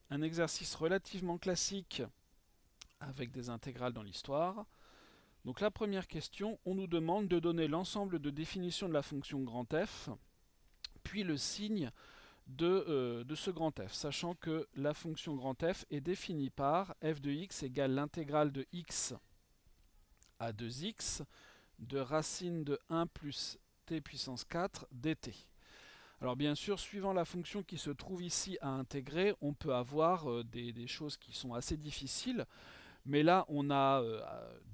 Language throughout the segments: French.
un exercice relativement classique avec des intégrales dans l'histoire. Donc la première question, on nous demande de donner l'ensemble de définitions de la fonction grand F, puis le signe de ce grand F, sachant que la fonction grand F est définie par f de x égale l'intégrale de x à 2x de racine de 1 plus t puissance 4 dt. Alors bien sûr, suivant la fonction qui se trouve ici à intégrer, on peut avoir des choses qui sont assez difficiles, mais là on a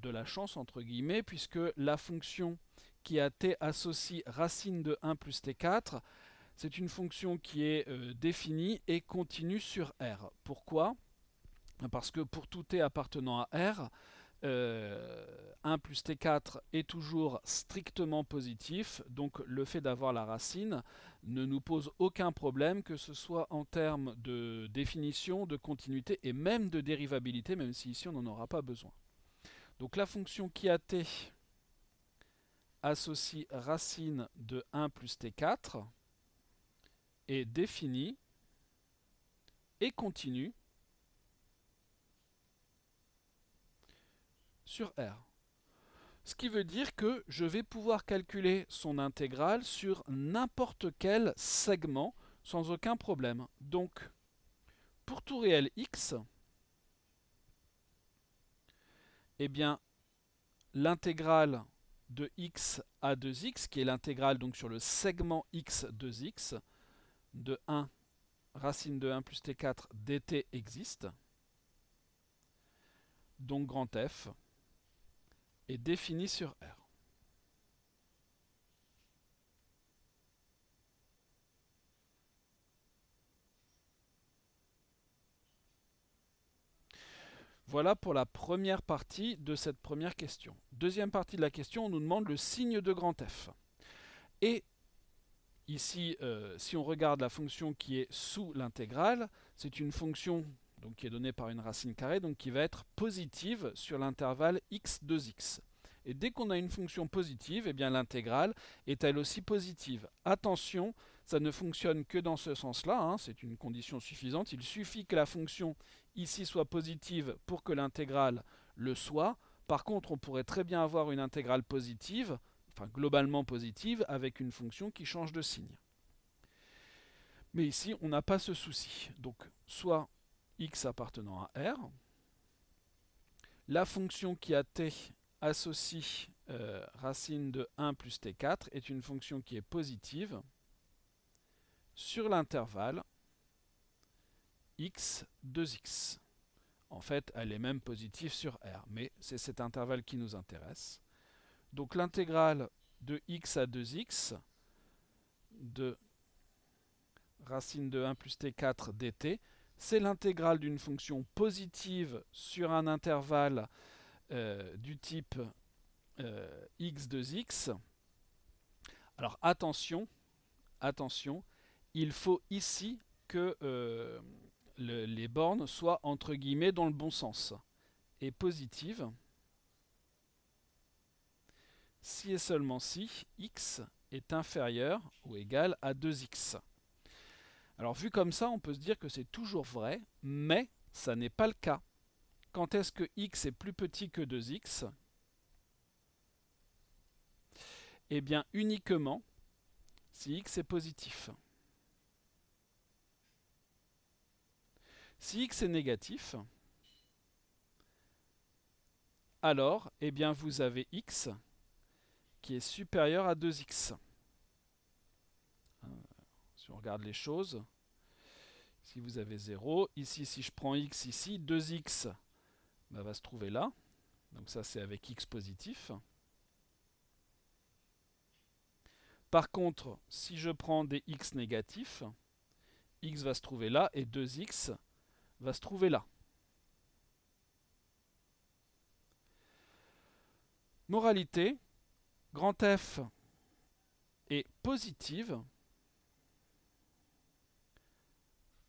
de la chance entre guillemets, puisque la fonction qui a t associe racine de 1 plus t4, c'est une fonction qui est définie et continue sur R. Pourquoi? Parce que pour tout t appartenant à R, 1 plus t4 est toujours strictement positif, donc le fait d'avoir la racine ne nous pose aucun problème, que ce soit en termes de définition, de continuité et même de dérivabilité, même si ici on n'en aura pas besoin. Donc la fonction qui a t associe racine de 1 plus t4 est définie et continue sur R. Ce qui veut dire que je vais pouvoir calculer son intégrale sur n'importe quel segment sans aucun problème. Donc, pour tout réel x, eh bien, l'intégrale de x à 2x, qui est l'intégrale donc sur le segment x 2x, de 1 racine de 1 plus t4 dt existe. Donc grand F est défini sur R. Voilà pour la première partie de cette première question. Deuxième partie de la question, on nous demande le signe de grand F. Et ici, si on regarde la fonction qui est sous l'intégrale, c'est une fonction donc, qui est donnée par une racine carrée, donc qui va être positive sur l'intervalle x2x. Et dès qu'on a une fonction positive, eh bien l'intégrale est elle aussi positive. Attention, ça ne fonctionne que dans ce sens-là, hein, c'est une condition suffisante. Il suffit que la fonction ici soit positive pour que l'intégrale le soit. Par contre, on pourrait très bien avoir une intégrale positive, enfin globalement positive, avec une fonction qui change de signe. Mais ici, on n'a pas ce souci. Donc, soit x appartenant à R, la fonction qui a t associe racine de 1 plus t4 est une fonction qui est positive sur l'intervalle x 2x. En fait, elle est même positive sur R, mais c'est cet intervalle qui nous intéresse. Donc l'intégrale de x à 2x de racine de 1 plus t4 dt, c'est l'intégrale d'une fonction positive sur un intervalle du type x 2x. Alors attention, il faut ici que les bornes soient entre guillemets dans le bon sens. Et positive si et seulement si x est inférieur ou égal à 2x. Alors vu comme ça, on peut se dire que c'est toujours vrai, mais ça n'est pas le cas. Quand est-ce que x est plus petit que 2x? Eh bien uniquement si x est positif. Si x est négatif, alors eh bien vous avez x qui est supérieur à 2x. Si on regarde les choses, si vous avez 0, ici si je prends x ici, 2x va se trouver là. Donc ça c'est avec x positif. Par contre, si je prends des x négatifs, x va se trouver là et 2x va se trouver là. Moralité, grand F est positive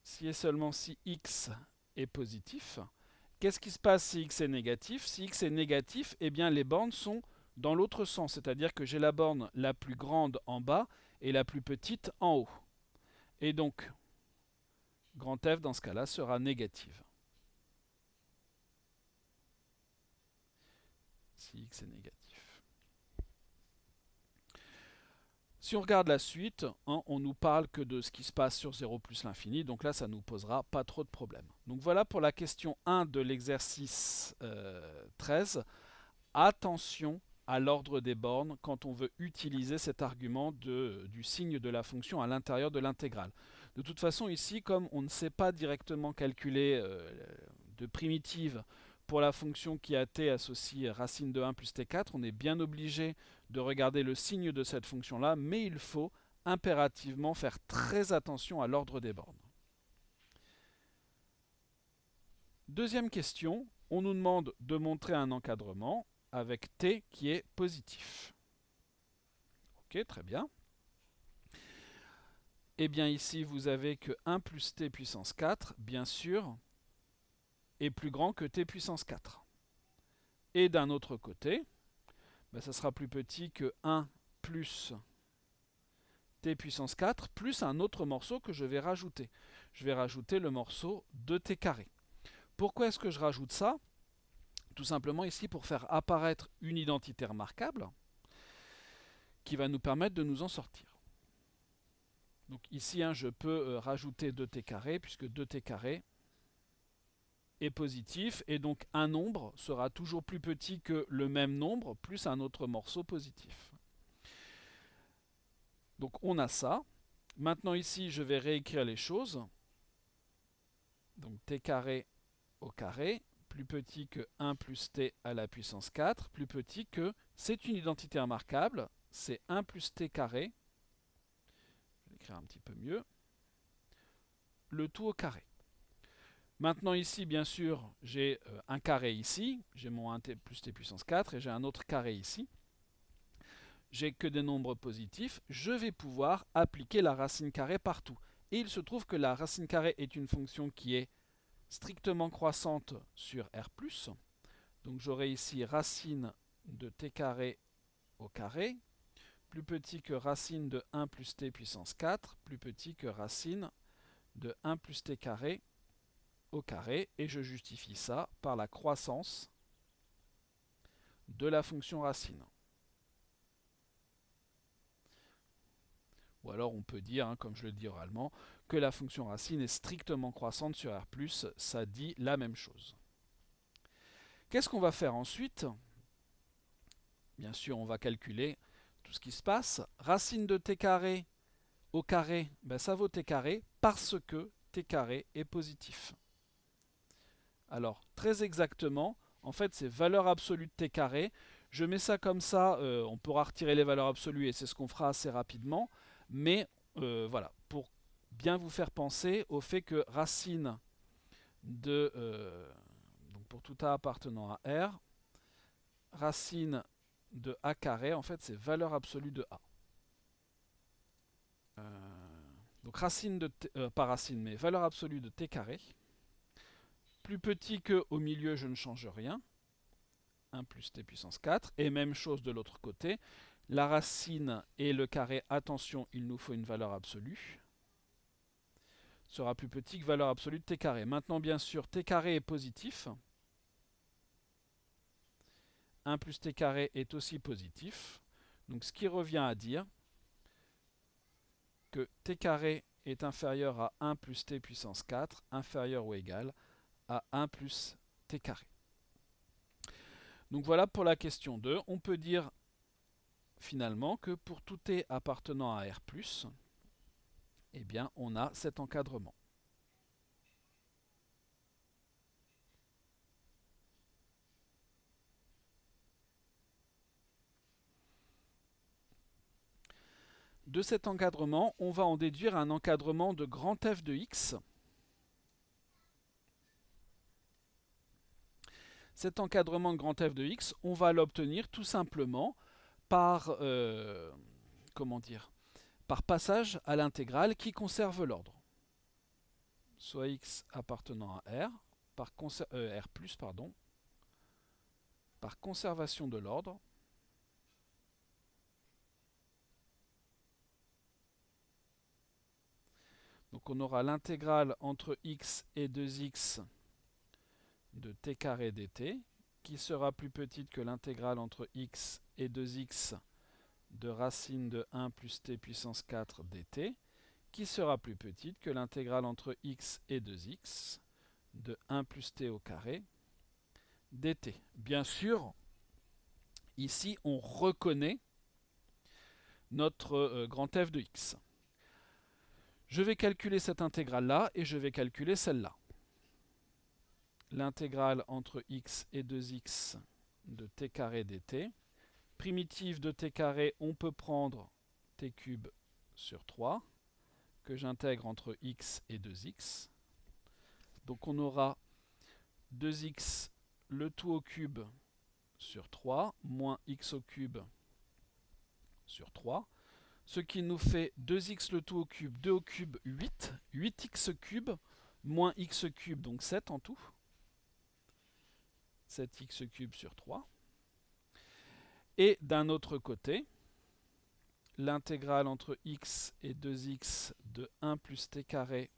si et seulement si x est positif. Qu'est-ce qui se passe si x est négatif? Si x est négatif, eh bien les bornes sont dans l'autre sens, c'est-à-dire que j'ai la borne la plus grande en bas et la plus petite en haut. Et donc, grand F dans ce cas-là sera négative. Si x est négatif. Si on regarde la suite, hein, on nous parle que de ce qui se passe sur 0 plus l'infini, donc là ça ne nous posera pas trop de problèmes. Donc voilà pour la question 1 de l'exercice 13. Attention à l'ordre des bornes quand on veut utiliser cet argument du signe de la fonction à l'intérieur de l'intégrale. De toute façon ici, comme on ne sait pas directement calculer de primitive pour la fonction qui a t associe racine de 1 plus t4, on est bien obligé de regarder le signe de cette fonction-là, mais il faut impérativement faire très attention à l'ordre des bornes. Deuxième question, on nous demande de montrer un encadrement avec t qui est positif. Ok, très bien. Et bien ici, vous avez que 1 plus t puissance 4, bien sûr, est plus grand que t puissance 4. Et d'un autre côté, ça sera plus petit que 1 plus t puissance 4 plus un autre morceau que je vais rajouter. Je vais rajouter le morceau de t carré. Pourquoi est-ce que je rajoute ça? Tout simplement ici pour faire apparaître une identité remarquable qui va nous permettre de nous en sortir. Donc ici, je peux rajouter 2t carré puisque 2t carré est positif et donc un nombre sera toujours plus petit que le même nombre plus un autre morceau positif. Donc on a ça. Maintenant ici, je vais réécrire les choses. Donc t carré au carré, plus petit que 1 plus t à la puissance 4, plus petit que, c'est une identité remarquable, c'est 1 plus t carré, je vais l'écrire un petit peu mieux, le tout au carré. Maintenant ici, bien sûr, j'ai un carré ici, j'ai mon 1t plus t puissance 4, et j'ai un autre carré ici. J'ai que des nombres positifs, je vais pouvoir appliquer la racine carrée partout. Et il se trouve que la racine carrée est une fonction qui est strictement croissante sur R+. Donc j'aurai ici racine de t carré au carré, plus petit que racine de 1 plus t puissance 4, plus petit que racine de 1 plus t carré au carré, et je justifie ça par la croissance de la fonction racine. Ou alors on peut dire, comme je le dis oralement, que la fonction racine est strictement croissante sur R+, ça dit la même chose. Qu'est-ce qu'on va faire ensuite? Bien sûr, on va calculer tout ce qui se passe. Racine de t carré au carré, ça vaut t carré parce que t carré est positif. Alors, très exactement, en fait, c'est valeur absolue de t carré. Je mets ça comme ça, on pourra retirer les valeurs absolues et c'est ce qu'on fera assez rapidement. Mais voilà, pour bien vous faire penser au fait que racine de, donc pour tout a appartenant à R, racine de a carré, en fait, c'est valeur absolue de a. Donc racine de t, pas racine, mais valeur absolue de t carré. Plus petit que au milieu, je ne change rien. 1 plus t puissance 4. Et même chose de l'autre côté. La racine et le carré, attention, il nous faut une valeur absolue. Sera plus petit que valeur absolue de t carré. Maintenant, bien sûr, t carré est positif. 1 plus t carré est aussi positif. Donc ce qui revient à dire que t carré est inférieur à 1 plus t puissance 4, inférieur ou égal à 1 plus t carré. Donc voilà pour la question 2. On peut dire finalement que pour tout t appartenant à R+, eh bien on a cet encadrement. De cet encadrement, on va en déduire un encadrement de grand F de x. Cet encadrement de grand F de x, on va l'obtenir tout simplement par, par passage à l'intégrale qui conserve l'ordre. Soit x appartenant à R, R+, par conservation de l'ordre, donc Donc on aura l'intégrale entre x et 2x de t carré dt, qui sera plus petite que l'intégrale entre x et 2x de racine de 1 plus t puissance 4 dt, qui sera plus petite que l'intégrale entre x et 2x de 1 plus t au carré dt. Bien sûr, ici on reconnaît notre grand f de x. Je vais calculer cette intégrale-là et je vais calculer celle-là. L'intégrale entre x et 2x de t carré dt. Primitive de t carré, on peut prendre t cube sur 3, que j'intègre entre x et 2x. Donc on aura 2x le tout au cube sur 3, moins x au cube sur 3. Ce qui nous fait 2x le tout au cube, 2 au cube, 8. 8x cube, moins x cube, donc 7 en tout. 7x cube sur 3. Et d'un autre côté, l'intégrale entre x et 2x de 1 plus t carré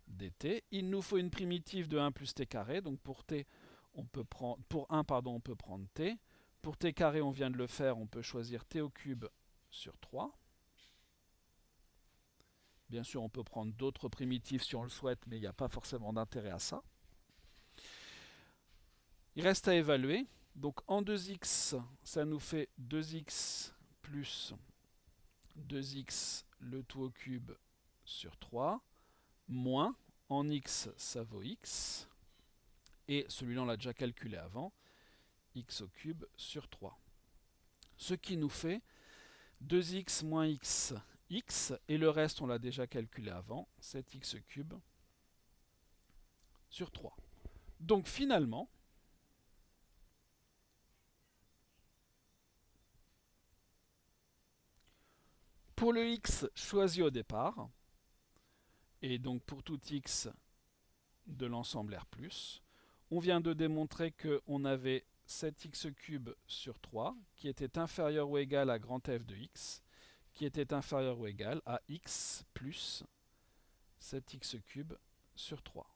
dt. Il nous faut une primitive de 1 plus t carré, donc pour t, on peut prendre, pour 1, on peut prendre t. Pour t carré, on vient de le faire, on peut choisir t au cube sur 3. Bien sûr, on peut prendre d'autres primitives si on le souhaite, mais il n'y a pas forcément d'intérêt à ça. Il reste à évaluer. Donc en 2x, ça nous fait 2x plus 2x le tout au cube sur 3, moins, en x, ça vaut x, et celui-là, on l'a déjà calculé avant, x au cube sur 3. Ce qui nous fait 2x moins x, x, et le reste, on l'a déjà calculé avant, 7x cube sur 3. Donc finalement, pour le x choisi au départ, et donc pour tout x de l'ensemble R+, on vient de démontrer qu'on avait 7x cube sur 3 qui était inférieur ou égal à grand F de x, qui était inférieur ou égal à x plus 7x cube sur 3.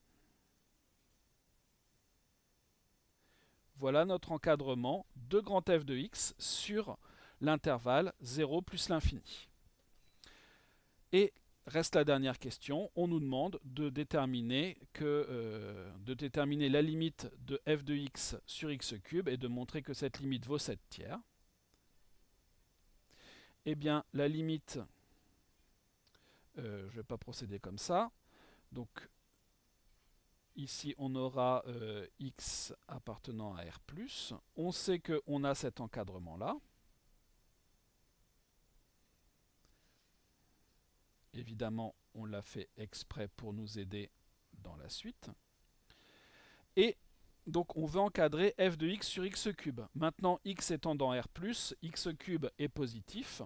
Voilà notre encadrement de grand F de x sur l'intervalle 0 plus l'infini. Et reste la dernière question, on nous demande de déterminer la limite de f de x sur x cube et de montrer que cette limite vaut 7 tiers. Eh bien, la limite, je ne vais pas procéder comme ça. Donc, ici, on aura x appartenant à R+. On sait qu'on a cet encadrement-là. Évidemment, on l'a fait exprès pour nous aider dans la suite. Et donc, on veut encadrer f de x sur x cube. Maintenant, x étant dans R+, x cube est positif.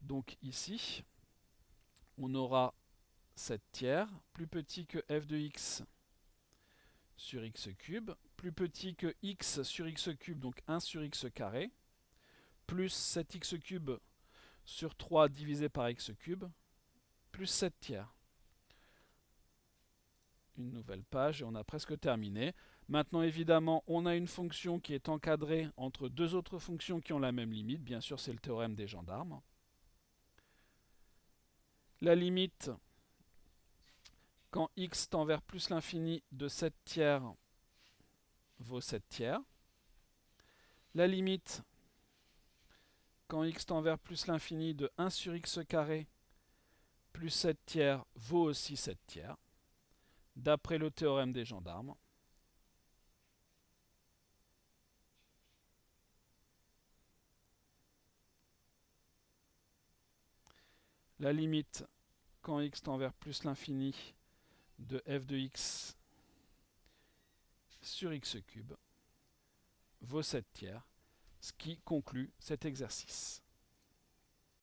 Donc ici, on aura 7 tiers, plus petit que f de x sur x cube, plus petit que x sur x cube, donc 1 sur x carré, plus 7x cube sur 3 divisé par x cube, plus 7 tiers. Une nouvelle page et on a presque terminé. Maintenant, évidemment, on a une fonction qui est encadrée entre deux autres fonctions qui ont la même limite. Bien sûr, c'est le théorème des gendarmes. La limite, quand x tend vers plus l'infini de 7 tiers, vaut 7 tiers. La limite, quand x tend vers plus l'infini de 1 sur x carré, plus 7 tiers, vaut aussi 7 tiers, d'après le théorème des gendarmes. La limite, quand x tend vers plus l'infini de f de x sur x cube, vaut 7 tiers, ce qui conclut cet exercice.